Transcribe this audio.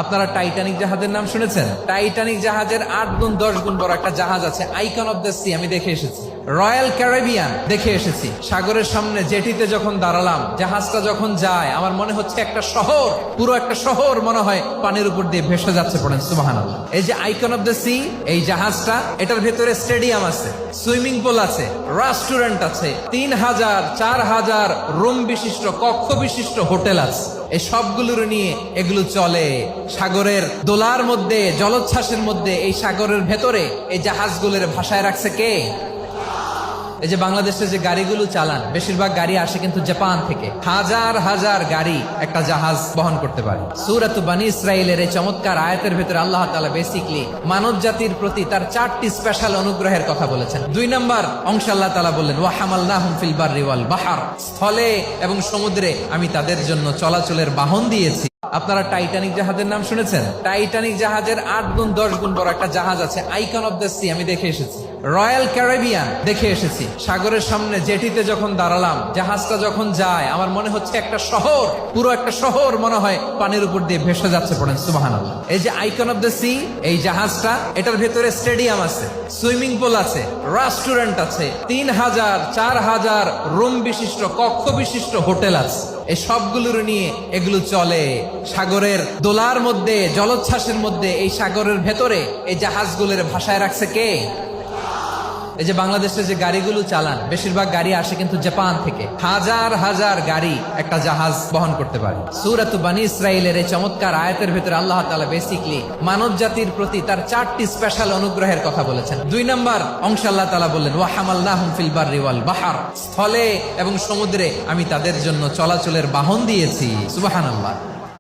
আপনারা টাইটানিক জাহাজের নাম শুনেছেন? টাইটানিক জাহাজের 8 গুণ 10 গুণ বড় একটা জাহাজ আছে, আইকন অফ দ্য সি। আমি দেখে এসেছি। রয়্যাল ক্যারিবিয়ান দেখে এসেছি। সাগরের সামনে জেটিতে যখন দাঁড়ালাম, জাহাজটা যখন যায়, আমার মনে হচ্ছে একটা শহর, পুরো একটা শহর মনে হয় পানির উপর দিয়ে ভেসে যাচ্ছে। পড়েন সুবহানাল্লাহ। এই যে আইকন অফ দ্য সি, এই জাহাজটা, এটার ভেতরে স্টেডিয়াম আছে, সুইমিং পুল আছে, রেস্টুরেন্ট আছে, 3000 4000 রুম বিশিষ্ট, কক্ষ বিশিষ্ট হোটেল আছে। এই সবগুলোর নিয়ে এগুলো চলে সাগরের দোলার মধ্যে, জলোচ্ছ্বাসের মধ্যে। এই সাগরের ভেতরে এই জাহাজগুলোর ভাষায় রাখছে কে? এই যে বাংলাদেশে যে গাড়িগুলো চালান, বেশিরভাগ গাড়ি আসে কিন্তু জাপান থেকে। হাজার হাজার গাড়ি একটা জাহাজ বহন করতে পারে। সূরাত বনী ইসরাঈলের এই চমৎকার আয়াতের ভেতরে আল্লাহ তাআলা বেসিক্যালি মানব জাতির প্রতি তার 4টি স্পেশাল অনুগ্রহের কথা বলেছেন। 2 নম্বর অংশে আল্লাহ তাআলা বললেন, ওয়া হামালনাহুম ফিল বাররি ওয়াল বাহর, স্থলে এবং সমুদ্রে আমি তাদের জন্য চলাচলের বাহন দিয়েছি। আপনারা টাইটানিক জাহাজের নাম শুনেছেন? টাইটানিক জাহাজের 8 গুণ 10 গুণ বড় একটা জাহাজ আছে, আইকন অফ দ্য সি। আমি দেখে এসেছি। রয়্যাল ক্যারিবিয়ান দেখে এসেছি। সাগরের সামনে জেটিতে যখন দাঁড়ালাম, জাহাজটা যখন যায়, আমার মনে হচ্ছে একটা শহর, পুরো একটা শহর মনে হয় পানির উপর দিয়ে ভেসে যাচ্ছে। পড়েন সুবহানাল্লাহ। এই যে আইকন অফ দ্য সি, এই জাহাজটা, এটার ভেতরে স্টেডিয়াম আছে, সুইমিং পুল আছে, রেস্টুরেন্ট আছে, 3000 4000 রুম বিশিষ্ট, কক্ষ বিশিষ্ট হোটেল আছে। এই সবগুলোর নিয়ে এগুলো চলে সাগরের দোলার মধ্যে, জলোচ্ছ্বাসের মধ্যে। এই সাগরের ভেতরে এই জাহাজগুলোর ভাষায় রাখছে কে? এই যে বাংলাদেশে যে গাড়িগুলো চালান, বেশিরভাগ গাড়ি আসে কিন্তু জাপান থেকে। হাজার হাজার গাড়ি একটা জাহাজ বহন করতে পারে। সূরাত বনী ইসরাঈলের এই চমৎকার আয়াতের ভেতরে আল্লাহ তাআলা বেসিক্যালি মানব জাতির প্রতি তার 4টি স্পেশাল অনুগ্রহের কথা বলেছেন। 2 নম্বর অংশে আল্লাহ তাআলা বললেন, ওয়া হামালনাহুম ফিল বাররি ওয়াল বাহর, স্থলে এবং সমুদ্রে আমি তাদের জন্য চলাচলের বাহন দিয়েছি। সুবহানাল্লাহ।